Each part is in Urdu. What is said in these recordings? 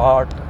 8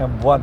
M1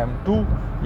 M2,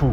2।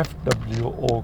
FWO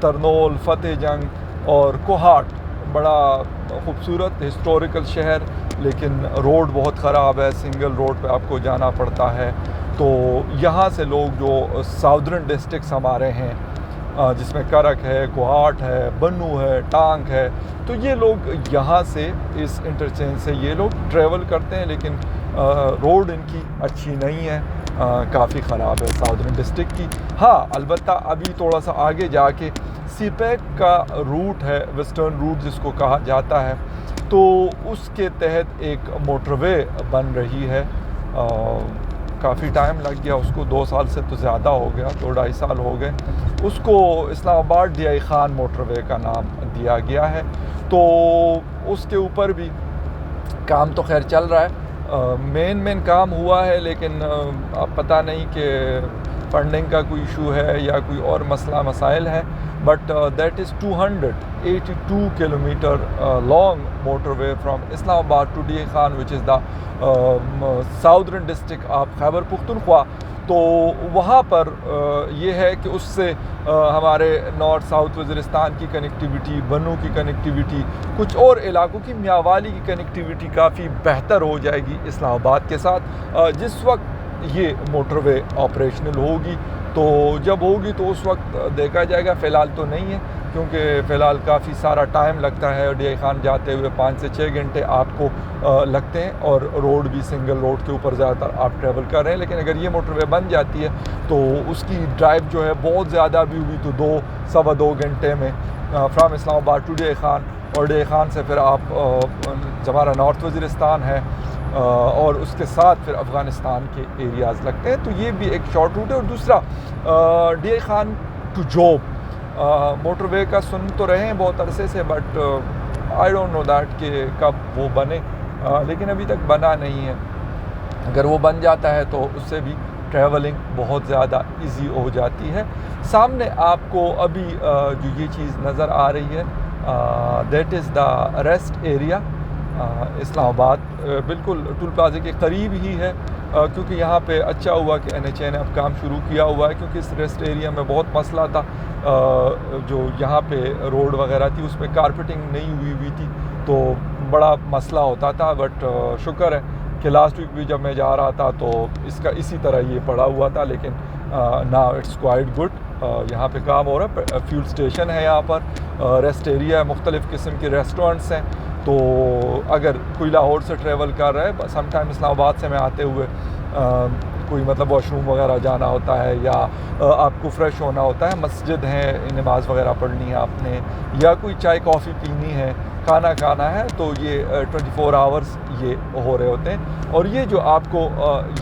ترنول، فتح جنگ اور کوہاٹ بڑا خوبصورت ہسٹوریکل شہر، لیکن روڈ بہت خراب ہے، سنگل روڈ پہ آپ کو جانا پڑتا ہے. تو یہاں سے لوگ جو ساؤدرن ڈسٹرکٹس ہمارے ہیں جس میں کرک ہے، کوہاٹ ہے، بنو ہے، ٹانک ہے، تو یہ لوگ یہاں سے اس انٹرچینج سے یہ لوگ ٹریول کرتے ہیں، لیکن روڈ ان کی اچھی نہیں ہے، کافی خراب ہے ساؤدرن ڈسٹرکٹ کی. ہاں البتہ ابھی تھوڑا سا آگے جا کے سی پیک کا روٹ ہے، ویسٹرن روٹ جس کو کہا جاتا ہے، تو اس کے تحت ایک موٹر وے بن رہی ہے. کافی ٹائم لگ گیا اس کو، 2 سال سے تو زیادہ ہو گیا، 2-2.5 سال ہو گئے. اس کو اسلام آباد ڈی آئی خان موٹر وے کا نام دیا گیا ہے. تو اس کے اوپر بھی کام تو خیر چل رہا ہے، مین کام ہوا ہے، لیکن اب پتہ نہیں کہ فنڈنگ کا کوئی ایشو ہے یا کوئی اور مسائل ہے. But that is 282 kilometre long motorway from Islamabad to D A Khan which is the southern district of Khyber Pakhtunkhwa. تو وہاں پر یہ ہے کہ اس سے ہمارے نارتھ ساؤتھ وزیرستان کی کنیکٹیویٹی، بنو کی کنیکٹیویٹی، کچھ اور علاقوں کی، میاوالی کی کنیکٹیویٹی کافی بہتر ہو جائے گی اسلام آباد کے ساتھ جس وقت یہ موٹر وے آپریشنل ہوگی. تو جب ہوگی تو اس وقت دیکھا جائے گا، فی الحال تو نہیں ہے، کیونکہ فی الحال کافی سارا ٹائم لگتا ہے. ڈی آئی خان جاتے ہوئے 5 سے 6 گھنٹے آپ کو لگتے ہیں، اور روڈ بھی سنگل روڈ کے اوپر زیادہ تر آپ ٹریول کر رہے ہیں. لیکن اگر یہ موٹر وے بن جاتی ہے تو اس کی ڈرائیو جو ہے بہت زیادہ بھی ہوئی تو 2-2.25 گھنٹے میں from Islamabad to D I Khan, اور ڈی آئی خان سے پھر آپ ہمارا نارتھ وزیرستان ہے اور اس کے ساتھ پھر افغانستان کے ایریاز لگتے ہیں. تو یہ بھی ایک شارٹ روٹ ہے. اور دوسرا D I Khan to Zhob motorway کا سن تو رہے ہیں بہت عرصے سے، but I don't know that کہ کب وہ بنے، لیکن ابھی تک بنا نہیں ہے. اگر وہ بن جاتا ہے تو اس سے بھی ٹریولنگ بہت زیادہ ایزی ہو جاتی ہے. سامنے آپ کو ابھی جو یہ چیز نظر آ رہی ہے that is the rest area Islamabad, بالکل ٹول پلازے کے قریب ہی ہے. کیونکہ یہاں پہ اچھا ہوا کہ NHA نے اب کام شروع کیا ہوا ہے، کیونکہ اس ریسٹ ایریا میں بہت مسئلہ تھا. جو یہاں پہ روڈ وغیرہ تھی اس پہ کارپیٹنگ نہیں ہوئی تھی، تو بڑا مسئلہ ہوتا تھا. بٹ شکر ہے کہ لاسٹ ویک بھی جب میں جا رہا تھا تو اس کا اسی طرح یہ پڑا ہوا تھا. لیکن ناؤ اٹس کوائٹ گڈ، یہاں پہ کام ہو رہا ہے. فیول اسٹیشن ہے یہاں پر، ریسٹ ایریا ہے، مختلف قسم کے ریسٹورنٹس ہیں. تو اگر کوئی لاہور سے ٹریول کر رہا ہے، سم ٹائم اسلام آباد سے میں آتے ہوئے کوئی مطلب واش روم وغیرہ جانا ہوتا ہے یا آپ کو فریش ہونا ہوتا ہے، مسجد ہیں، نماز وغیرہ پڑھنی ہے آپ نے، یا کوئی چائے کافی پینی ہے، کھانا کھانا ہے، تو یہ 24 آورز یہ ہو رہے ہوتے ہیں. اور یہ جو آپ کو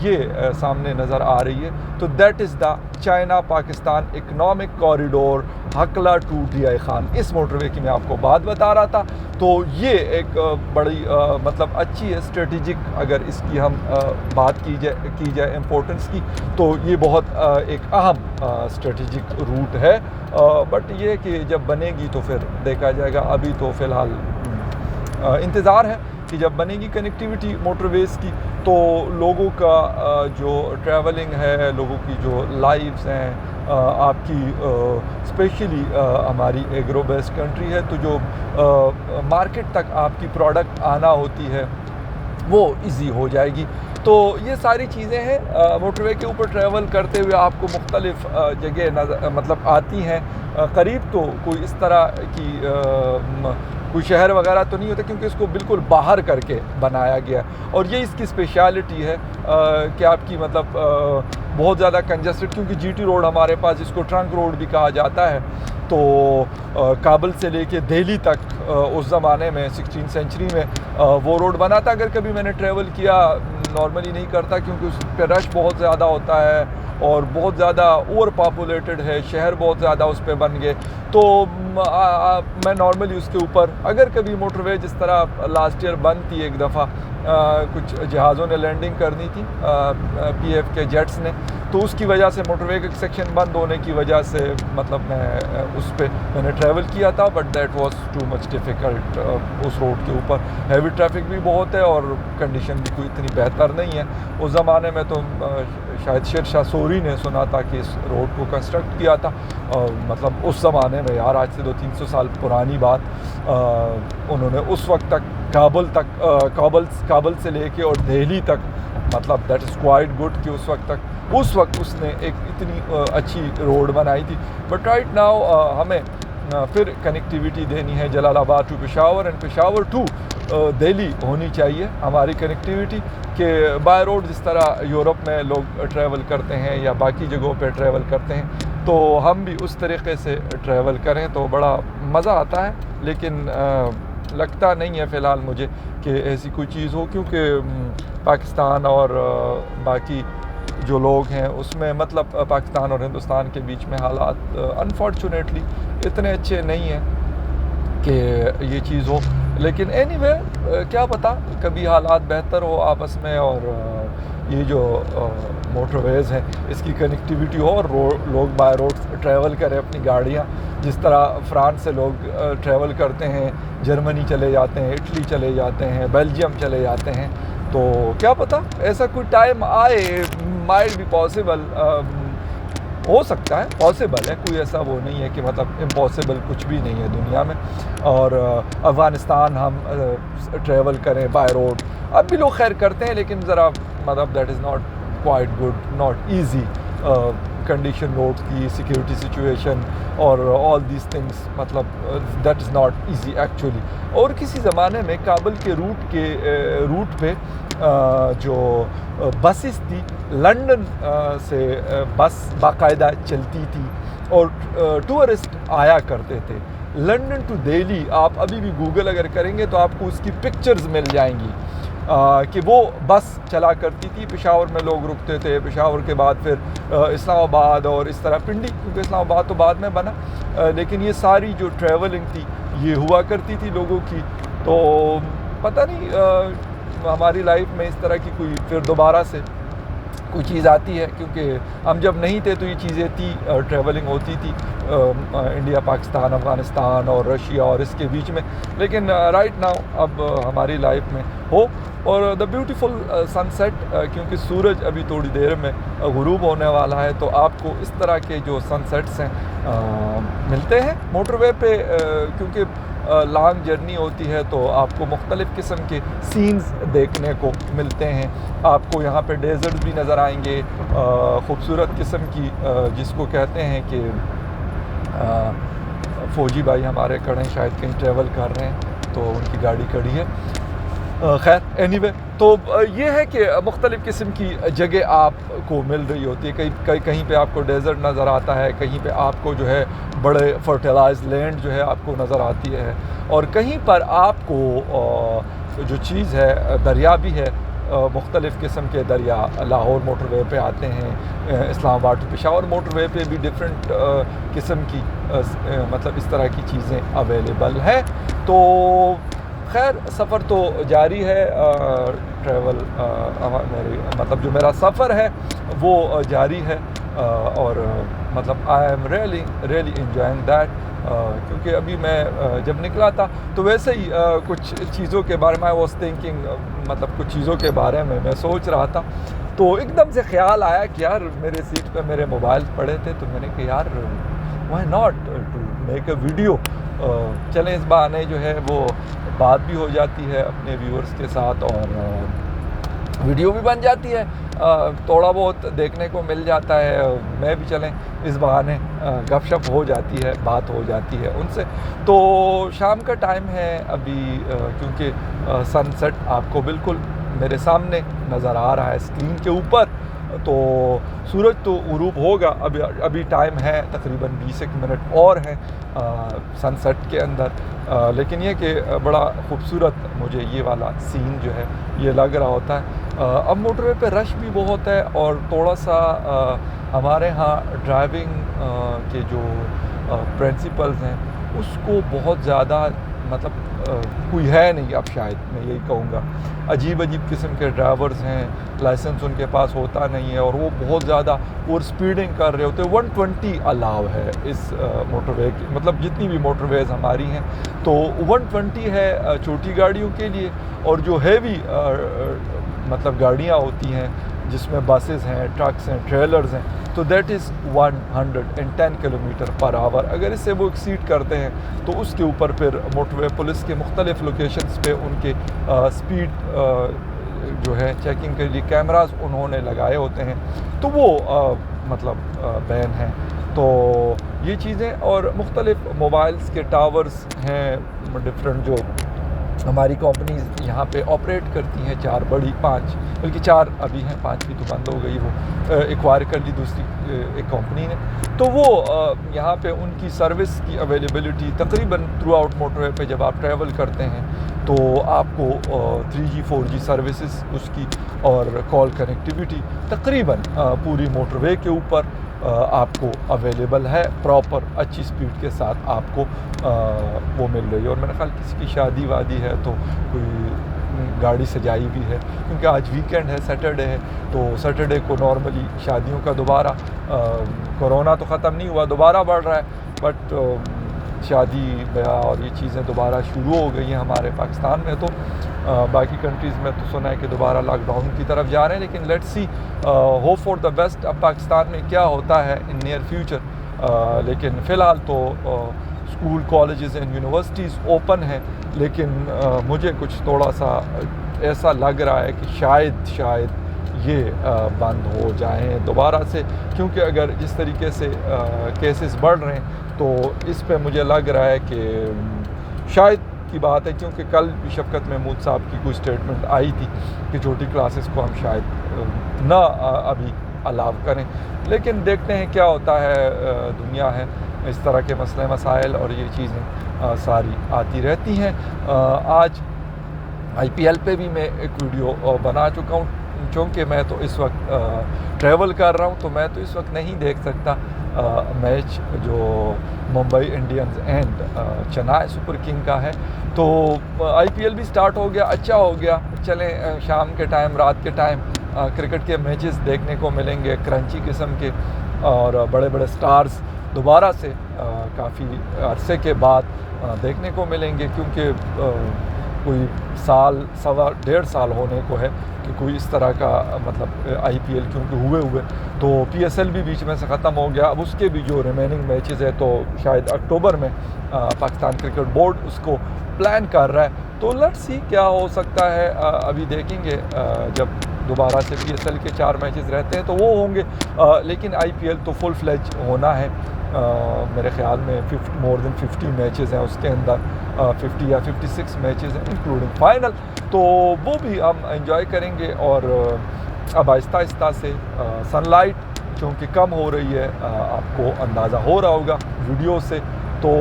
یہ سامنے نظر آ رہی ہے تو that is the China Pakistan economic corridor Hakla to D I Khan. اس موٹر وے کی میں آپ کو بات بتا رہا تھا. تو یہ ایک بڑی مطلب اچھی ہے اسٹریٹجک، اگر اس کی ہم بات کی جائے امپورٹنس کی، تو یہ بہت ایک اہم اسٹریٹجک روٹ ہے. بٹ یہ کہ جب بنے گی تو پھر دیکھا جائے گا. ابھی تو فی الحال انتظار ہے کہ جب بنے گی کنیکٹیویٹی موٹر ویز کی تو لوگوں کا جو ٹریولنگ ہے، لوگوں کی جو لائفز ہیں، آپ کی اسپیشلی ہماری ایگرو بیسڈ کنٹری ہے، تو جو مارکیٹ تک آپ کی پروڈکٹ آنا ہوتی ہے وہ ایزی ہو جائے گی. تو یہ ساری چیزیں ہیں. موٹر وے کے اوپر ٹریول کرتے ہوئے آپ کو مختلف جگہ مطلب آتی ہیں. قریب تو کوئی اس طرح کی کوئی شہر وغیرہ تو نہیں ہوتا، کیونکہ اس کو بالکل باہر کر کے بنایا گیا. اور یہ اس کی اسپیشلٹی ہے کہ آپ کی مطلب بہت زیادہ کنجسٹڈ، کیونکہ جی ٹی روڈ ہمارے پاس جس کو ٹرنک روڈ بھی کہا جاتا ہے، تو کابل سے لے کے دہلی تک اس زمانے میں 16 سینچری میں وہ روڈ بنا تھا. اگر کبھی میں نے ٹریول کیا، نارملی نہیں کرتا کیونکہ اس پہ رش بہت زیادہ ہوتا ہے اور بہت زیادہ اوور پاپولیٹڈ ہے، شہر بہت زیادہ اس پہ بن گئے. تو میں نارملی اس کے اوپر اگر کبھی موٹر وے جس طرح لاسٹ ایئر بند تھی ایک دفعہ، کچھ جہازوں نے لینڈنگ کرنی تھی PF کے جیٹس نے، تو اس کی وجہ سے موٹر وے کا سیکشن بند ہونے کی وجہ سے مطلب میں نے ٹریول کیا تھا. But that was too much difficult. اس روڈ کے اوپر ہیوی ٹریفک بھی بہت ہے اور کنڈیشن بھی کوئی اتنی بہتر نہیں ہے. اس زمانے میں تو شاید شیر شاہ سوری نے سنا تھا کہ اس روڈ کو کنسٹرکٹ کیا تھا، مطلب اس زمانے میں یار، آج سے 200-300 سال پرانی بات، انہوں نے اس وقت تک کابل سے لے کے اور دہلی تک، مطلب دیٹ از کوائٹ گڈ کہ اس وقت اس نے ایک اتنی اچھی روڈ بنائی تھی. بٹ رائٹ ناؤ ہمیں پھر کنیکٹیویٹی دینی ہے Jalalabad to Peshawar and Peshawar to Delhi ہونی چاہیے ہماری کنیکٹیویٹی، کہ بائی روڈ جس طرح یورپ میں لوگ ٹریول کرتے ہیں یا باقی جگہوں پہ ٹریول کرتے ہیں، تو ہم بھی اس طریقے سے ٹریول کریں تو بڑا مزہ آتا ہے. لیکن لگتا نہیں ہے فی الحال مجھے کہ ایسی کوئی چیز ہو، کیونکہ پاکستان اور باقی جو لوگ ہیں اس میں، مطلب پاکستان اور ہندوستان کے بیچ میں حالات انفارچونیٹلی اتنے اچھے نہیں ہیں کہ یہ چیز ہو. لیکن اینی وے کیا پتہ کبھی حالات بہتر ہو آپس میں، اور یہ جو موٹر ویز ہیں اس کی کنیکٹیویٹی ہو، اور لوگ بائی روڈ ٹریول کریں اپنی گاڑیاں، جس طرح فرانس سے لوگ ٹریول کرتے ہیں، جرمنی چلے جاتے ہیں، اٹلی چلے جاتے ہیں، بیلجیم چلے جاتے ہیں. تو کیا پتہ ایسا کوئی ٹائم آئے، مائٹ بی پاسبل، ہو سکتا ہے، پاسبل ہے، کوئی ایسا وہ نہیں ہے کہ مطلب امپاسبل کچھ بھی نہیں ہے دنیا میں. اور افغانستان ہم ٹریول کریں بائی روڈ، اب بھی لوگ خیر کرتے ہیں، لیکن ذرا مطلب that is not quite good, not easy condition road کی، سیکیورٹی سچویشن اور آل دیز تھنگس، مطلب that is not easy actually. اور کسی زمانے میں کابل کے روٹ پہ جو بسز تھی، لنڈن سے بس باقاعدہ چلتی تھی اور ٹورسٹ آیا کرتے تھے. لنڈن ٹو دہلی آپ ابھی بھی گوگل اگر کریں گے تو آپ کو اس کی پکچرز مل جائیں گی کہ وہ بس چلا کرتی تھی. پشاور میں لوگ رکتے تھے، پشاور کے بعد پھر اسلام آباد اور اس طرح پنڈی، کیونکہ اسلام آباد تو بعد میں بنا، لیکن یہ ساری جو ٹریولنگ تھی یہ ہوا کرتی تھی لوگوں کی. تو پتہ نہیں ہماری لائف میں اس طرح کی کوئی پھر دوبارہ سے کوئی چیز آتی ہے، کیونکہ ہم جب نہیں تھے تو یہ چیزیں تھی، ٹریولنگ ہوتی تھی انڈیا، پاکستان، افغانستان اور رشیا اور اس کے بیچ میں. لیکن رائٹ ناؤ اب ہماری لائف میں ہو. اور دا بیوٹیفل سن سیٹ، کیونکہ سورج ابھی تھوڑی دیر میں غروب ہونے والا ہے، تو آپ کو اس طرح کے جو سن سیٹس ہیں ملتے ہیں موٹر وے پہ، کیونکہ لانگ جرنی ہوتی ہے تو آپ کو مختلف قسم کے سینز دیکھنے کو ملتے ہیں. آپ کو یہاں پہ ڈیزرٹ بھی نظر آئیں گے، خوبصورت قسم کی، جس کو کہتے ہیں کہ فوجی بھائی ہمارے کھڑے ہیں، شاید کہیں ٹریول کر رہے ہیں تو ان کی گاڑی کھڑی ہے. خیر اینی وے، تو یہ ہے کہ مختلف قسم کی جگہ آپ کو مل رہی ہوتی ہے. کہیں پہ آپ کو ڈیزرٹ نظر آتا ہے، کہیں پہ آپ کو جو ہے بڑے فرٹیلائز لینڈ جو ہے آپ کو نظر آتی ہے، اور کہیں پر آپ کو جو چیز ہے دریا بھی ہے، مختلف قسم کے دریا. لاہور موٹر وے پہ آتے ہیں، اسلام آباد ٹو پشاور موٹر وے پہ بھی ڈفرینٹ قسم کی مطلب اس طرح کی چیزیں اویلیبل ہیں. تو خیر سفر تو جاری ہے، ٹریول مطلب جو میرا سفر ہے وہ جاری ہے، اور مطلب I am really enjoying that. کیونکہ ابھی میں جب نکلا تھا تو ویسے ہی کچھ چیزوں کے بارے میں واز تھنکنگ، مطلب کچھ چیزوں کے بارے میں سوچ رہا تھا، تو ایک دم سے خیال آیا کہ یار میرے سیٹ پہ میرے موبائل پڑے تھے، تو میں نے کہا یار why not to make a video. چلیں اس بہانے جو ہے وہ بات بھی ہو جاتی ہے اپنے ویورز کے ساتھ، اور ویڈیو بھی بن جاتی ہے، تھوڑا بہت دیکھنے کو مل جاتا ہے. میں بھی چلیں اس بہانے گپ شپ ہو جاتی ہے، بات ہو جاتی ہے ان سے. تو شام کا ٹائم ہے ابھی، کیونکہ سن سیٹ آپ کو بالکل میرے سامنے نظر آ رہا ہے اسکرین کے اوپر. تو سورج تو غروب ہوگا، ابھی ٹائم ہے تقریباً 20 منٹ اور ہیں سن سیٹ کے اندر. لیکن یہ کہ بڑا خوبصورت مجھے یہ والا سین جو ہے یہ لگ رہا ہوتا ہے. اب موٹر وے پہ رش بھی بہت ہے، اور تھوڑا سا ہمارے ہاں ڈرائیونگ کے جو پرنسپلز ہیں اس کو بہت زیادہ مطلب کوئی ہے نہیں. اب شاید میں یہی کہوں گا، عجیب قسم کے ڈرائیورز ہیں، لائسنس ان کے پاس ہوتا نہیں ہے، اور وہ بہت زیادہ اوور اسپیڈنگ کر رہے ہوتے ہیں. 120 الاؤ ہے اس موٹر وے کی، مطلب جتنی بھی موٹر ویز ہماری ہیں تو 120 ہے چھوٹی گاڑیوں کے لیے، اور جو ہیوی مطلب گاڑیاں ہوتی ہیں جس میں بسز ہیں، ٹرکس ہیں، ٹریلرز ہیں، تو دیٹ از 110 کلومیٹر پر آور. اگر اسے وہ ایکسیڈ کرتے ہیں تو اس کے اوپر پھر موٹر وے پولیس کے مختلف لوکیشنز پہ ان کے سپیڈ جو ہے چیکنگ کے لیے کیمراز انہوں نے لگائے ہوتے ہیں، تو وہ مطلب بین ہیں. تو یہ چیزیں، اور مختلف موبائلز کے ٹاورز ہیں ڈفرینٹ جو ہماری کمپنیز یہاں پہ آپریٹ کرتی ہیں، 4 بڑی، 5 بلکہ 4 ابھی ہیں، 5 بھی تو بند ہو گئی، وہ ایکوائر کر لی دوسری ایک کمپنی نے. تو وہ یہاں پہ ان کی سروس کی اویلیبلٹی تقریباً تھرو آؤٹ موٹر وے پہ جب آپ ٹریول کرتے ہیں تو آپ کو 3G 4G سروسز اس کی اور کال کنیکٹیویٹی تقریباً پوری موٹر وے کے اوپر آپ کو اویلیبل ہے، پراپر اچھی سپیڈ کے ساتھ آپ کو وہ مل رہی ہے. اور میرے خیال کسی کی شادی وادی ہے تو کوئی گاڑی سجائی بھی ہے، کیونکہ آج ویکینڈ ہے، سیٹرڈے ہے، تو سیٹرڈے کو نارملی شادیوں کا دوبارہ کورونا تو ختم نہیں ہوا، دوبارہ بڑھ رہا ہے، بٹ شادی بیاہ اور یہ چیزیں دوبارہ شروع ہو گئی ہیں ہمارے پاکستان میں. تو باقی کنٹریز میں تو سنا ہے کہ دوبارہ لاک ڈاؤن کی طرف جا رہے ہیں، لیکن let's see, hope for the best. اب پاکستان میں کیا ہوتا ہے ان نیئر فیوچر، لیکن فی الحال تو school, colleges and universities open ہیں، لیکن مجھے کچھ تھوڑا سا ایسا لگ رہا ہے کہ شاید یہ بند ہو جائیں دوبارہ سے، کیونکہ اگر جس طریقے سے کیسز بڑھ رہے ہیں تو اس پہ مجھے لگ رہا ہے کہ شاید کی بات ہے، کیونکہ کل بھی شفقت محمود صاحب کی کوئی اسٹیٹمنٹ آئی تھی کہ چھوٹی کلاسز کو ہم شاید نہ ابھی الاؤ کریں. لیکن دیکھتے ہیں کیا ہوتا ہے. دنیا ہے، اس طرح کے مسئلے مسائل اور یہ چیزیں ساری آتی رہتی ہیں. آج IPL پہ بھی میں ایک ویڈیو بنا چکا ہوں، چونکہ میں تو اس وقت ٹریول کر رہا ہوں، تو میں تو اس وقت نہیں دیکھ سکتا میچ جو Mumbai Indians and Chennai super king کا ہے. تو IPL بھی سٹارٹ ہو گیا، اچھا ہو گیا. چلیں شام کے ٹائم، رات کے ٹائم کرکٹ کے میچز دیکھنے کو ملیں گے، کرنچی قسم کے، اور بڑے بڑے سٹارز دوبارہ سے کافی عرصے کے بعد دیکھنے کو ملیں گے، کیونکہ کوئی سال، سوا 1.5 سال ہونے کو ہے کہ کوئی اس طرح کا مطلب IPL کیونکہ ہوئے تو PSL بھی بیچ میں سے ختم ہو گیا. اب اس کے بھی جو ریمیننگ میچز ہے تو شاید اکتوبر میں پاکستان کرکٹ بورڈ اس کو پلان کر رہا ہے. تو لیٹس سی کیا ہو سکتا ہے، ابھی دیکھیں گے. جب دوبارہ سے PSL کے 4 میچز رہتے ہیں تو وہ ہوں گے، لیکن IPL تو فل فلیج ہونا ہے. میرے خیال میں مور دین 50 میچز ہیں اس کے اندر، 50 یا 56 میچز ہیں انکلوڈنگ فائنل. تو وہ بھی ہم انجوائے کریں گے. اور اب آہستہ آہستہ سے سن لائٹ چونکہ کم ہو رہی ہے، آپ کو اندازہ ہو رہا ہوگا ویڈیو سے، تو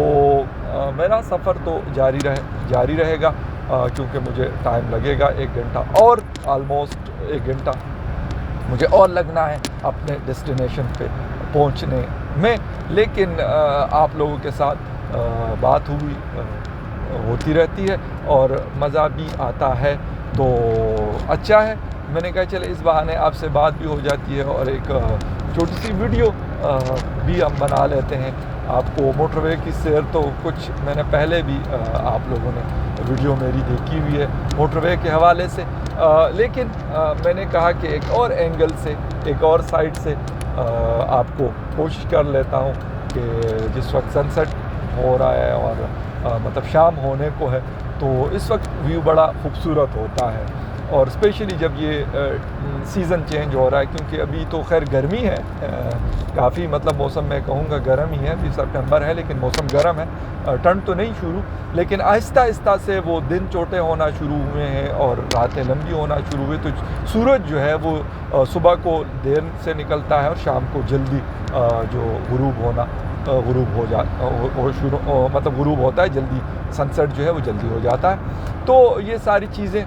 میرا سفر تو جاری رہے گا، کیونکہ مجھے ٹائم لگے گا 1 گھنٹہ اور آلموسٹ 1 گھنٹہ مجھے اور لگنا ہے اپنے ڈیسٹینیشن پہ پہنچنے میں. لیکن آپ لوگوں کے ساتھ بات ہوتی رہتی ہے اور مزہ بھی آتا ہے، تو اچھا ہے. میں نے کہا چلے اس بہانے آپ سے بات بھی ہو جاتی ہے اور ایک چھوٹی سی ویڈیو بھی ہم بنا لیتے ہیں. آپ کو موٹر وے کی سیر تو کچھ میں نے پہلے بھی آپ لوگوں نے ویڈیو میری دیکھی ہوئی ہے موٹر وے کے حوالے سے، لیکن میں نے کہا کہ ایک اور اینگل سے، ایک اور سائڈ سے آپ کو کوشش کر لیتا ہوں کہ جس وقت سن سیٹ ہو رہا ہے اور مطلب شام ہونے کو ہے، تو اس وقت ویو بڑا خوبصورت ہوتا ہے. اور اسپیشلی جب یہ سیزن چینج ہو رہا ہے، کیونکہ ابھی تو خیر گرمی ہے کافی، مطلب موسم میں کہوں گا گرم ہی ہے، ابھی سپٹمبر ہے لیکن موسم گرم ہے، ٹھنڈ تو نہیں شروع، لیکن آہستہ آہستہ سے وہ دن چھوٹے ہونا شروع ہوئے ہیں اور راتیں لمبی ہونا شروع ہوئے. تو سورج جو ہے وہ صبح کو دیر سے نکلتا ہے اور شام کو جلدی جو غروب ہوتا ہے جلدی، سن سیٹ جو ہے وہ جلدی ہو جاتا ہے. تو یہ ساری چیزیں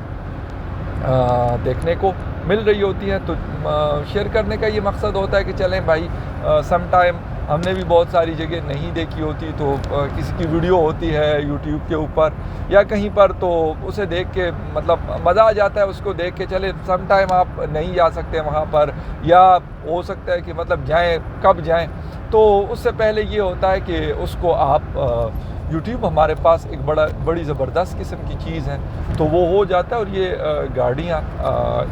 دیکھنے کو مل رہی ہوتی ہیں. تو شیئر کرنے کا یہ مقصد ہوتا ہے کہ چلیں بھائی، سم ٹائم ہم نے بھی بہت ساری جگہ نہیں دیکھی ہوتی، تو کسی کی ویڈیو ہوتی ہے یوٹیوب کے اوپر یا کہیں پر، تو اسے دیکھ کے مطلب مزہ آ جاتا ہے اس کو دیکھ کے. چلے سم ٹائم آپ نہیں جا سکتے وہاں پر، یا ہو سکتا ہے کہ مطلب جائیں، کب جائیں، تو اس سے پہلے یہ ہوتا ہے کہ اس کو آپ یوٹیوب ہمارے پاس ایک بڑی زبردست قسم کی چیز ہے، تو وہ ہو جاتا ہے. اور یہ گاڑیاں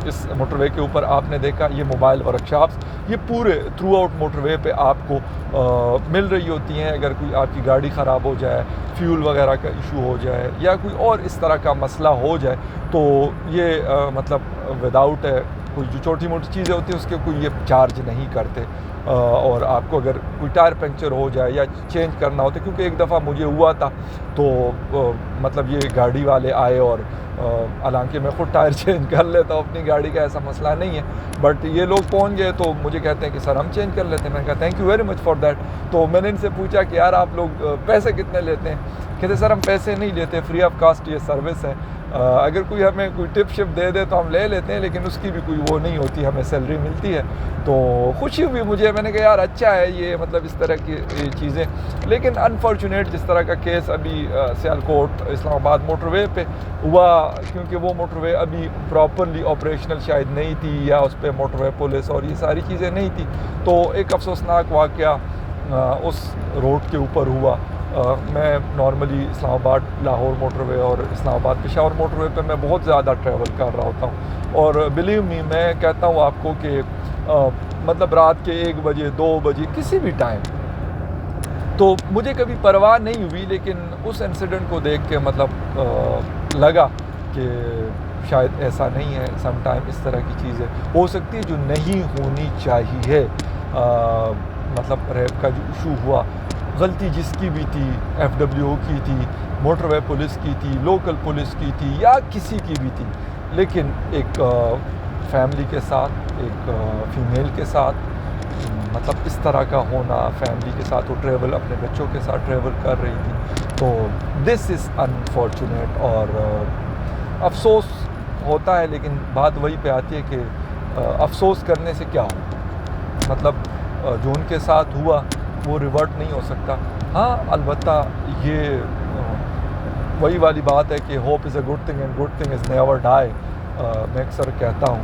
اس موٹر وے کے اوپر آپ نے دیکھا یہ موبائل ورک شاپس یہ پورے تھرو آؤٹ موٹر وے پہ آپ کو مل رہی ہوتی ہیں. اگر کوئی آپ کی گاڑی خراب ہو جائے، فیول وغیرہ کا ایشو ہو جائے یا کوئی اور اس طرح کا مسئلہ ہو جائے تو یہ مطلب وداؤٹ کوئی جو چھوٹی موٹی چیزیں ہوتی ہیں اس کے کوئی یہ چارج نہیں کرتے. اور آپ کو اگر کوئی ٹائر پنکچر ہو جائے یا چینج کرنا ہوتا ہے، کیونکہ ایک دفعہ مجھے ہوا تھا تو مطلب یہ گاڑی والے آئے اور حالانکہ میں خود ٹائر چینج کر لیتا ہوں اپنی گاڑی کا، ایسا مسئلہ نہیں ہے، بٹ یہ لوگ پہنچ گئے تو مجھے کہتے ہیں کہ سر ہم چینج کر لیتے ہیں. میں نے کہا thank you very much for that. تو میں نے ان سے پوچھا کہ یار آپ لوگ پیسے کتنے لیتے ہیں؟ کہتے سر ہم پیسے نہیں لیتے، فری آف کاسٹ یہ سروس ہے. اگر کوئی ہمیں کوئی ٹپ شپ دے دے تو ہم لے لیتے ہیں، لیکن اس کی بھی کوئی وہ نہیں ہوتی، ہمیں سیلری ملتی ہے. تو خوشی ہوئی مجھے، میں نے کہا یار اچھا ہے یہ مطلب اس طرح کی چیزیں. لیکن انفارچونیٹ جس طرح کا کیس ابھی سیالکوٹ اسلام آباد موٹر وے پہ ہوا، کیونکہ وہ موٹر وے ابھی پراپرلی آپریشنل شاید نہیں تھی یا اس پہ موٹر وے پولیس اور یہ ساری چیزیں نہیں تھی، تو ایک افسوسناک واقعہ اس روڈ کے اوپر ہوا. میں نارملی اسلام آباد لاہور موٹر وے اور اسلام آباد پشاور موٹر وے پہ میں بہت زیادہ ٹریول کر رہا ہوتا ہوں، اور بلیو می میں کہتا ہوں آپ کو کہ مطلب رات کے 1 بجے 2 بجے کسی بھی ٹائم تو مجھے کبھی پرواہ نہیں ہوئی، لیکن اس انسیڈنٹ کو دیکھ کے مطلب لگا کہ شاید ایسا نہیں ہے. سم ٹائم اس طرح کی چیزیں ہو سکتی ہے جو نہیں ہونی چاہیے. مطلب ریپ کا جو ایشو ہوا، غلطی جس کی بھی تھی، FWO کی تھی، موٹر وے پولیس کی تھی، لوکل پولیس کی تھی یا کسی کی بھی تھی، لیکن ایک فیملی کے ساتھ، ایک فیمیل کے ساتھ مطلب اس طرح کا ہونا، فیملی کے ساتھ وہ ٹریول اپنے بچوں کے ساتھ ٹریول کر رہی تھی، تو دس از انفارچونیٹ. اور افسوس ہوتا ہے، لیکن بات وہی پہ آتی ہے کہ افسوس کرنے سے کیا ہو، مطلب جو ان کے ساتھ ہوا وہ ریورٹ نہیں ہو سکتا. ہاں البتہ یہ وہی والی بات ہے کہ hope is a good thing and good thing is never die, میں اکثر کہتا ہوں.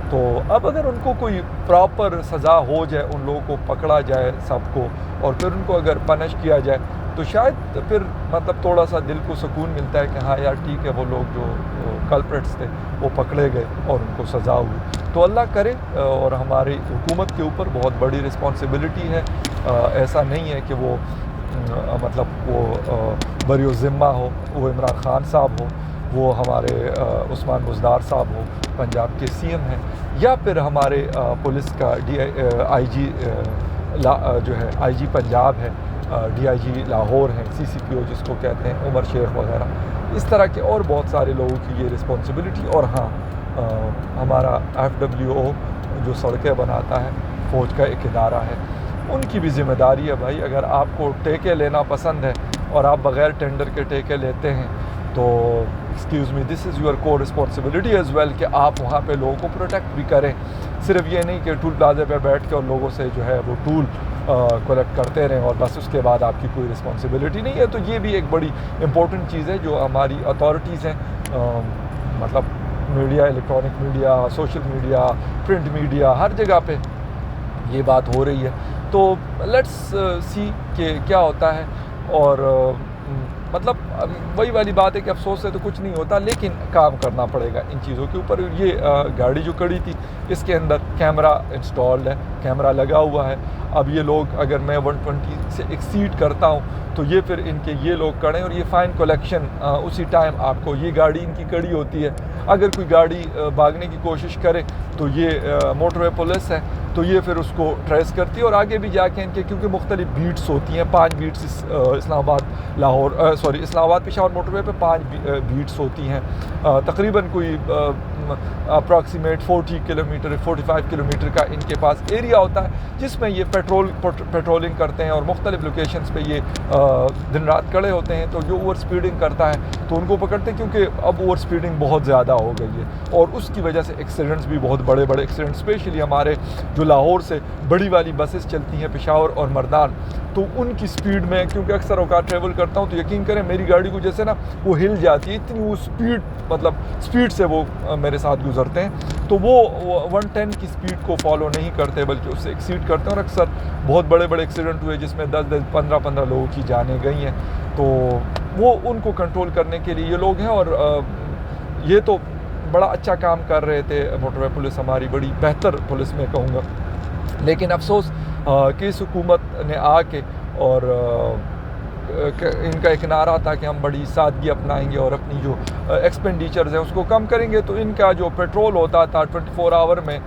تو اب اگر ان کو کوئی پراپر سزا ہو جائے، ان لوگوں کو پکڑا جائے سب کو، اور پھر ان کو اگر پنش کیا جائے تو شاید پھر مطلب تھوڑا سا دل کو سکون ملتا ہے کہ ہاں یار ٹھیک ہے، وہ لوگ جو کلپریٹس تھے وہ پکڑے گئے اور ان کو سزا ہوئی. تو اللہ کرے. اور ہماری حکومت کے اوپر بہت بڑی رسپانسبلٹی ہے. ایسا نہیں ہے کہ وہ مطلب وہ بری الذمہ ہو، وہ عمران خان صاحب ہو، وہ ہمارے عثمان بزدار صاحب ہو پنجاب کے CM ہیں، یا پھر ہمارے پولیس کا IG جو ہے IG پنجاب ہے، DIG لاہور ہیں، CCPO جس کو کہتے ہیں عمر شیخ وغیرہ، اس طرح کے اور بہت سارے لوگوں کی یہ رسپانسبلٹی. اور ہاں ہمارا FWO جو سڑکیں بناتا ہے، فوج کا ایک ادارہ ہے، ان کی بھی ذمہ داری ہے بھائی. اگر آپ کو ٹیکے لینا پسند ہے اور آپ بغیر ٹینڈر کے ٹیکے لیتے ہیں تو excuse me, this is your کو رسپانسبلٹی ایز ویل کہ آپ وہاں پہ لوگوں کو پروٹیکٹ بھی کریں. صرف یہ نہیں کہ ٹول پلازے پہ بیٹھ کے اور لوگوں سے جو ہے وہ ٹول کلیکٹ کرتے رہیں اور بس اس کے بعد آپ کی کوئی رسپانسبلٹی نہیں ہے. تو یہ بھی ایک بڑی امپورٹنٹ چیز ہے جو ہماری اتھارٹیز ہیں، مطلب media, electronic media, social media, print media, ہر جگہ پہ یہ بات ہو رہی ہے. تو لیٹس سی کہ کیا ہوتا ہے. اور مطلب وہی والی بات ہے کہ افسوس سے تو کچھ نہیں ہوتا، لیکن کام کرنا پڑے گا ان چیزوں کے اوپر. یہ گاڑی جو کڑی تھی اس کے اندر کیمرہ انسٹالڈ ہے، کیمرہ لگا ہوا ہے. اب یہ لوگ اگر میں 120 سے ایکسیڈ کرتا ہوں تو یہ پھر ان کے یہ لوگ کڑیں اور یہ فائن کلیکشن اسی ٹائم آپ کو، یہ گاڑی ان کی کڑی ہوتی ہے. اگر کوئی گاڑی بھاگنے کی کوشش کرے تو یہ موٹر وے پولیس ہے تو یہ پھر اس کو ٹریس کرتی ہے اور آگے بھی جا کے ان کے، کیونکہ مختلف بیٹس ہوتی ہیں، 5 بیٹس اسلام آباد لاہور اسلام آباد پشاور موٹر وے پہ 5 بیٹس ہوتی ہیں. تقریباً کوئی اپراکسیمیٹ 40 کلومیٹر 45 کلومیٹر کا ان کے پاس ایریا ہوتا ہے جس میں یہ پیٹرولنگ کرتے ہیں اور مختلف لوکیشنز پہ یہ دن رات کھڑے ہوتے ہیں. تو جو اوور سپیڈنگ کرتا ہے تو ان کو پکڑتے ہیں، کیونکہ اب اوور سپیڈنگ بہت زیادہ ہو گئی ہے اور اس کی وجہ سے ایکسیڈنٹس بھی بہت بڑے ایکسیڈنٹس، اسپیشلی ہمارے جو لاہور سے بڑی والی بسز چلتی ہیں پشاور اور مردان، تو ان کی سپیڈ میں، کیونکہ اکثر اوقات ٹریول کرتا ہوں تو یقین کریں میری گاڑی کو جیسے نا وہ ہل جاتی ہے، اتنی وہ سپیڈ سے وہ میرے ساتھ گزرتے ہیں. تو وہ 110 کی سپیڈ کو فالو نہیں کرتے بلکہ اس سے ایکسیڈ کرتے ہیں، اور اکثر بہت بڑے ایکسیڈنٹ ہوئے جس میں 10-15 لوگوں کی جانیں گئی ہیں. تو وہ ان کو کنٹرول کرنے کے لیے یہ لوگ ہیں، اور یہ تو بڑا اچھا کام کر رہے تھے موٹر وے پولیس، ہماری بڑی بہتر پولیس میں کہوں گا، لیکن افسوس کہ اس حکومت نے آ کے اور ان کا ایک نعرہ تھا کہ ہم بڑی سادگی اپنائیں گے اور اپنی جو ایکسپینڈیچرز ہیں اس کو کم کریں گے، تو ان کا جو پیٹرول ہوتا تھا 24 آور میں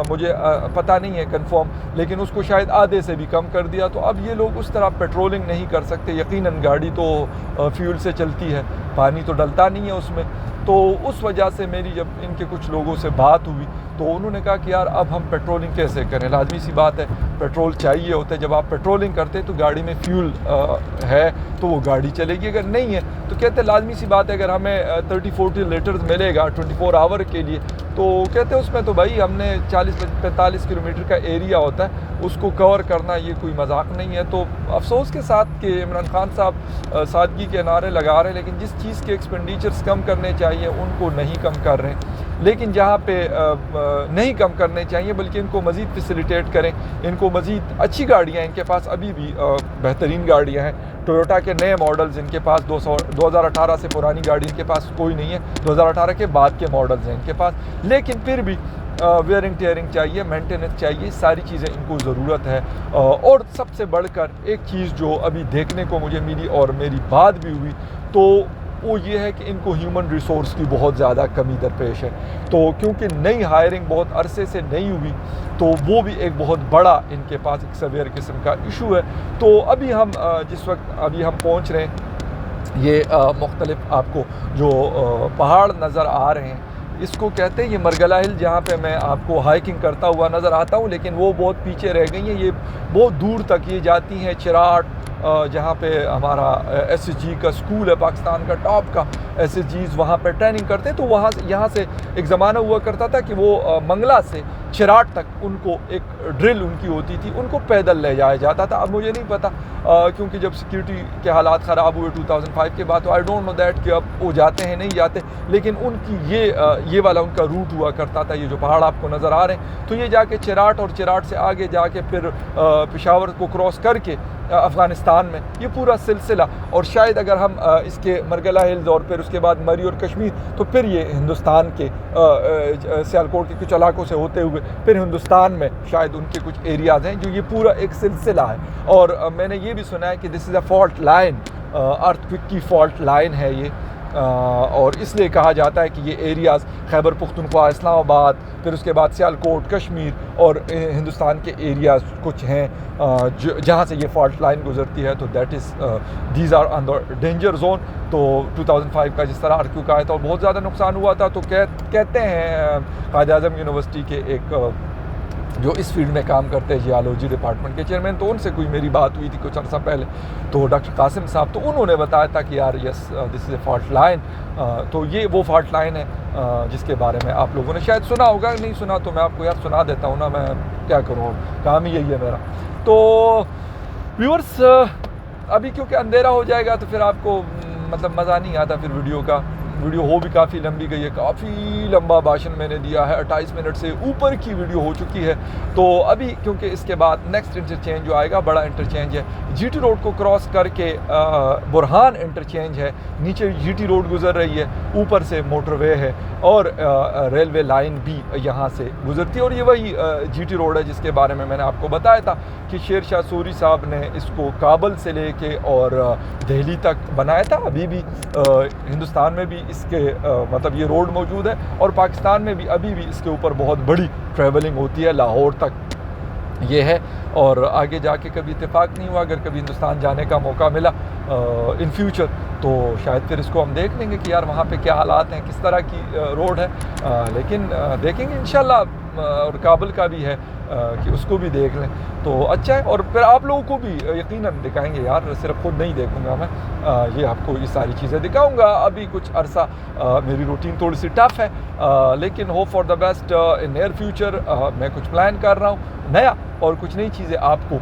مجھے پتہ نہیں ہے کنفرم، لیکن اس کو شاید آدھے سے بھی کم کر دیا، تو اب یہ لوگ اس طرح پیٹرولنگ نہیں کر سکتے۔ یقیناً گاڑی تو فیول سے چلتی ہے، پانی تو ڈلتا نہیں ہے اس میں، تو اس وجہ سے میری جب ان کے کچھ لوگوں سے بات ہوئی تو انہوں نے کہا کہ یار اب ہم پیٹرولنگ کیسے کریں، لازمی سی بات ہے پیٹرول چاہیے ہوتا ہے، جب آپ پیٹرولنگ کرتے تو گاڑی میں فیول ہے تو وہ گاڑی چلے گی، اگر نہیں ہے تو کہتے لازمی سی بات ہے اگر ہمیں 30-40 لیٹرز ملے گا 24 آور کے لیے، تو کہتے اس میں تو بھائی ہم نے 40-45 کلومیٹر کا ایریا ہوتا ہے، اس کو کور کرنا یہ کوئی مذاق نہیں ہے۔ تو افسوس کے ساتھ کہ عمران خان صاحب سادگی کے نعرے لگا رہے ہیں، لیکن جس چیز کے ایکسپینڈیچرز کم کرنے چاہیے ان کو نہیں کم کر رہے ہیں، لیکن جہاں پہ نہیں کم کرنے چاہیے بلکہ ان کو مزید فیسیلیٹیٹ کریں، ان کو مزید اچھی گاڑیاں، ان کے پاس ابھی بھی بہترین گاڑیاں ہیں، ٹویوٹا کے نئے ماڈلز ان کے پاس 2018 سے پرانی گاڑی ان کے پاس کوئی نہیں ہے، 2018 کے بعد کے ماڈلز ہیں ان کے پاس، لیکن پھر بھی ویئرنگ ٹیئرنگ چاہیے، مینٹیننس چاہیے، ساری چیزیں ان کو ضرورت ہے۔ اور سب سے بڑھ کر ایک چیز جو ابھی دیکھنے کو مجھے ملی اور میری بات بھی ہوئی تو وہ یہ ہے کہ ان کو ہیومن ریسورس کی بہت زیادہ کمی درپیش ہے، تو کیونکہ نئی ہائرنگ بہت عرصے سے نہیں ہوئی تو وہ بھی ایک بہت بڑا ان کے پاس ایک سیویئر قسم کا ایشو ہے۔ تو ابھی ہم جس وقت ابھی ہم پہنچ رہے ہیں، یہ مختلف آپ کو جو پہاڑ نظر آ رہے ہیں اس کو کہتے ہیں یہ مرگلہ ہل، جہاں پہ میں آپ کو ہائکنگ کرتا ہوا نظر آتا ہوں، لیکن وہ بہت پیچھے رہ گئی ہیں، یہ بہت دور تک یہ جاتی ہیں چراٹ، جہاں پہ ہمارا ایس ایس جی کا اسکول ہے، پاکستان کا ٹاپ کا ایس ایس جیز، وہاں پہ ٹریننگ کرتے، تو وہاں یہاں سے ایک زمانہ ہوا کرتا تھا کہ وہ منگلہ سے چراٹ تک ان کو ایک ڈرل ان کی ہوتی تھی، ان کو پیدل لے جایا جاتا تھا۔ اب مجھے نہیں پتا کیونکہ جب سیکیورٹی کے حالات خراب ہوئے 2005 کے بعد، تو آئی ڈونٹ نو دیٹ کہ اب وہ جاتے ہیں نہیں جاتے، لیکن ان کی یہ والا ان کا روٹ ہوا کرتا تھا، یہ جو پہاڑ آپ کو نظر آ رہے ہیں، تو یہ جا کے چراٹ اور چراٹ سے آگے جا کے پھر پشاور کو کراس کر کے افغانستان میں یہ پورا سلسلہ، اور شاید اگر ہم اس کے مرگلہ ہلز اور پھر اس کے بعد مری اور کشمیر، تو پھر یہ ہندوستان کے سیالکوٹ کے کچھ علاقوں سے ہوتے ہوئے پھر ہندوستان میں شاید ان کے کچھ ایریاز ہیں جو یہ پورا ایک سلسلہ ہے۔ اور میں نے یہ بھی سنا ہے کہ this is a fault line, earthquake کی فالٹ لائن ہے یہ، اور اس لیے کہا جاتا ہے کہ یہ ایریاز خیبر پختونخوا، اسلام آباد، پھر اس کے بعد سیالکوٹ، کشمیر اور ہندوستان کے ایریاز کچھ ہیں جہاں سے یہ فالٹ لائن گزرتی ہے، تو that is these are on the danger zone. تو 2005 کا جس طرح ارتھکوئک آیا تھا اور بہت زیادہ نقصان ہوا تھا، تو کہتے ہیں قائد اعظم یونیورسٹی کے ایک جو اس فیلڈ میں کام کرتے ہیں جیالوجی ڈپارٹمنٹ کے چیئرمین، تو ان سے کوئی میری بات ہوئی تھی کچھ عرصہ پہلے، تو ڈاکٹر قاسم صاحب، تو انہوں نے بتایا تھا کہ یار یس دس از اے فالٹ لائن، تو یہ وہ فالٹ لائن ہے جس کے بارے میں آپ لوگوں نے شاید سنا ہوگا، نہیں سنا تو میں آپ کو یار سنا دیتا ہوں نا، میں کیا کروں، کام ہی یہی ہے میرا۔ تو ویورز ابھی کیونکہ اندھیرا ہو جائے گا تو پھر آپ کو مطلب مزہ نہیں آتا پھر ویڈیو ہو بھی کافی لمبی گئی ہے، کافی لمبا بھاشن میں نے دیا ہے، 28 منٹ سے اوپر کی ویڈیو ہو چکی ہے۔ تو ابھی کیونکہ اس کے بعد نیکسٹ انٹرچینج جو آئے گا بڑا انٹرچینج ہے، جی ٹی روڈ کو کراس کر کے برہان انٹرچینج ہے، نیچے جی ٹی روڈ گزر رہی ہے، اوپر سے موٹر وے ہے اور ریلوے لائن بھی یہاں سے گزرتی ہے، اور یہ وہی جی ٹی روڈ ہے جس کے بارے میں نے آپ کو بتایا تھا کہ شیر شاہ سوری صاحب نے اس کو کابل سے لے کے اور دہلی تک بنایا تھا۔ ابھی بھی ہندوستان میں بھی اس کے مطلب یہ روڈ موجود ہے، اور پاکستان میں بھی ابھی بھی اس کے اوپر بہت بڑی ٹریولنگ ہوتی ہے، لاہور تک یہ ہے، اور آگے جا کے کبھی اتفاق نہیں ہوا، اگر کبھی ہندوستان جانے کا موقع ملا ان فیوچر تو شاید پھر اس کو ہم دیکھ لیں گے کہ یار وہاں پہ کیا حالات ہیں، کس طرح کی روڈ ہے، لیکن دیکھیں گے انشاءاللہ، اور کابل کا بھی ہے کہ اس کو بھی دیکھ لیں تو اچھا ہے، اور پھر آپ لوگوں کو بھی یقیناً دکھائیں گے یار، صرف خود نہیں دیکھوں گا میں، یہ آپ کو یہ ساری چیزیں دکھاؤں گا۔ ابھی کچھ عرصہ میری روٹین تھوڑی سی ٹف ہے، لیکن hope for the best in near future, میں کچھ پلان کر رہا ہوں نیا، اور کچھ نئی چیزیں آپ کو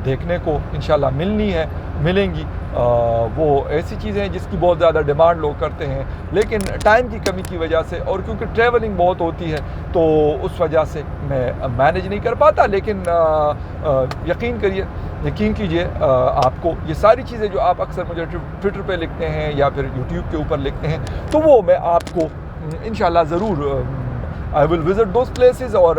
دیکھنے کو انشاءاللہ ملیں گی، وہ ایسی چیزیں ہیں جس کی بہت زیادہ ڈیمانڈ لوگ کرتے ہیں، لیکن ٹائم کی کمی کی وجہ سے اور کیونکہ ٹریولنگ بہت ہوتی ہے تو اس وجہ سے میں مینیج نہیں کر پاتا. لیکن یقین کیجئے آپ کو یہ ساری چیزیں جو آپ اکثر مجھے ٹویٹر پہ لکھتے ہیں یا پھر یوٹیوب کے اوپر لکھتے ہیں تو وہ میں آپ کو انشاءاللہ ضرور I will visit those places، اور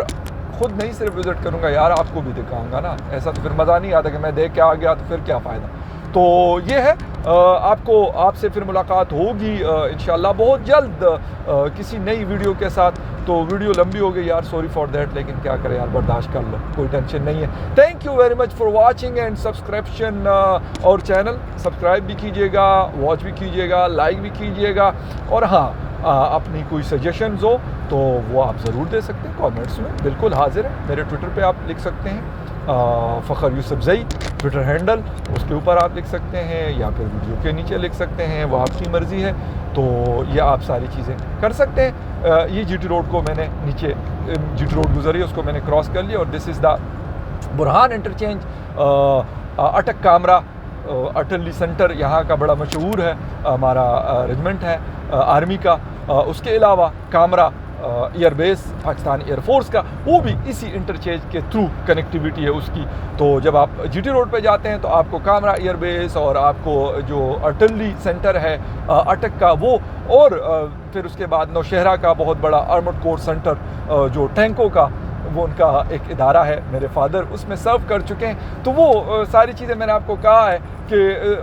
خود نہیں صرف وزٹ کروں گا یار، آپ کو بھی دکھاؤں گا نا. ایسا تو پھر مزہ نہیں آتا کہ میں دیکھ کے آ گیا تو پھر کیا فائدہ. تو یہ ہے، آپ سے پھر ملاقات ہوگی انشاءاللہ بہت جلد کسی نئی ویڈیو کے ساتھ. تو ویڈیو لمبی ہو گئی یار، سوری فار دیٹ، لیکن کیا کرے یار، برداشت کر لو، کوئی ٹینشن نہیں ہے. Thank you very much for watching and subscription. اور چینل سبسکرائب بھی کیجیے گا، واچ بھی کیجیے گا، لائک بھی کیجیے گا. اور ہاں، اپنی کوئی سجیشنز ہو تو وہ آپ ضرور دے سکتے ہیں کامنٹس میں، بالکل حاضر ہے. میرے ٹویٹر پہ آپ لکھ سکتے ہیں فخر یوسف زئی ٹویٹر ہینڈل، اس کے اوپر آپ لکھ سکتے ہیں یا پھر ویڈیو کے نیچے لکھ سکتے ہیں، وہ آپ کی مرضی ہے. تو یہ آپ ساری چیزیں کر سکتے ہیں. یہ جی ٹی روڈ کو میں نے نیچے جی ٹی روڈ گزری، اس کو میں نے کراس کر لیا، اور دس از دا برہان انٹرچینج. اٹک کامرا اٹلی سینٹر یہاں کا بڑا مشہور ہے، ہمارا ریجمنٹ ہے آرمی کا. اس کے علاوہ Kamra air base Pakistan air force کا، وہ بھی اسی انٹرچینج کے تھرو کنیکٹیویٹی ہے اس کی. تو جب آپ جی ٹی روڈ پہ جاتے ہیں تو آپ کو کامرا ایئر بیس اور آپ کو جو اٹلی سینٹر ہے اٹک کا وہ، اور پھر اس کے بعد نوشہرہ کا بہت بڑا آرمڈ کور سینٹر جو ٹینکوں کا، وہ ان کا ایک ادارہ ہے، میرے فادر اس میں سرو کر چکے ہیں. تو وہ ساری چیزیں میں نے آپ کو کہا ہے کہ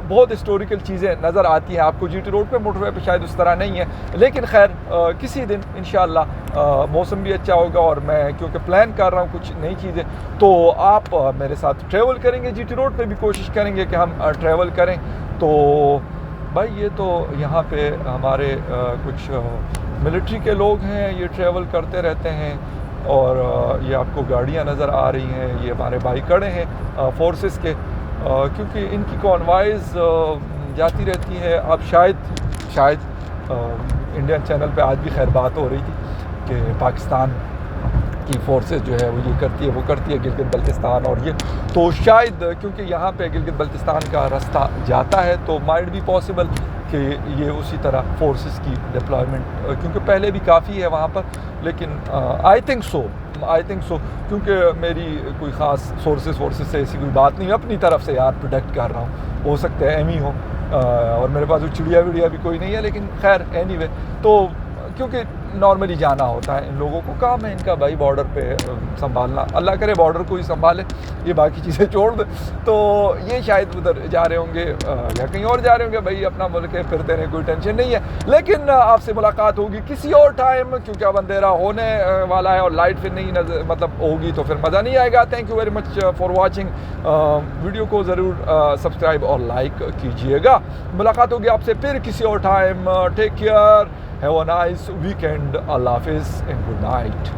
بہت ہسٹوریکل چیزیں نظر آتی ہیں آپ کو جی ٹی روڈ پہ. موٹر وے پہ شاید اس طرح نہیں ہے، لیکن خیر کسی دن انشاءاللہ موسم بھی اچھا ہوگا، اور میں کیونکہ پلان کر رہا ہوں کچھ نئی چیزیں، تو آپ میرے ساتھ ٹریول کریں گے. جی ٹی روڈ پہ بھی کوشش کریں گے کہ ہم ٹریول کریں. تو بھائی یہ تو یہاں پہ ہمارے کچھ ملٹری کے لوگ ہیں، یہ ٹریول کرتے رہتے ہیں. اور یہ آپ کو گاڑیاں نظر آ رہی ہیں، یہ ہمارے بھائی کھڑے ہیں فورسز کے، کیونکہ ان کی کانوائز جاتی رہتی ہے. اب شاید انڈین چینل پہ آج بھی خیر بات ہو رہی تھی کہ پاکستان کی فورسز جو ہے وہ یہ کرتی ہے وہ کرتی ہے گلگت بلتستان، اور یہ تو شاید کیونکہ یہاں پہ گلگت بلتستان کا راستہ جاتا ہے تو مائٹ بھی پاسبل کہ یہ اسی طرح فورسز کی ڈپلائمنٹ، کیونکہ پہلے بھی کافی ہے وہاں پر. لیکن آئی تھنک سو کیونکہ میری کوئی خاص سورسز سے ایسی کوئی بات نہیں، اپنی طرف سے یار پروڈکٹ کر رہا ہوں، ہو سکتا ہے ایم ہی ہو، اور میرے پاس وہ چڑیا وڑیا بھی کوئی نہیں ہے. لیکن خیر اینی وے، تو کیونکہ نارملی جانا ہوتا ہے، ان لوگوں کو کام ہے ان کا بھائی بارڈر پہ سنبھالنا. اللہ کرے بارڈر کو ہی سنبھالے، یہ باقی چیزیں چھوڑ دے. تو یہ شاید ادھر جا رہے ہوں گے یا کہیں اور جا رہے ہوں گے، بھائی اپنا ملک ہے، پھرتے رہے، کوئی ٹینشن نہیں ہے. لیکن آپ سے ملاقات ہوگی کسی اور ٹائم، کیونکہ اب اندھیرا ہونے والا ہے اور لائٹ پھر نہیں مطلب ہوگی تو پھر مزہ نہیں آئے گا. Thank you very much for watching. Video کو ضرور سبسکرائب اور لائک کیجیے گا. ملاقات ہوگی آپ سے پھر کسی اور time. Take care. Have a nice weekend. Allah Hafiz and good night.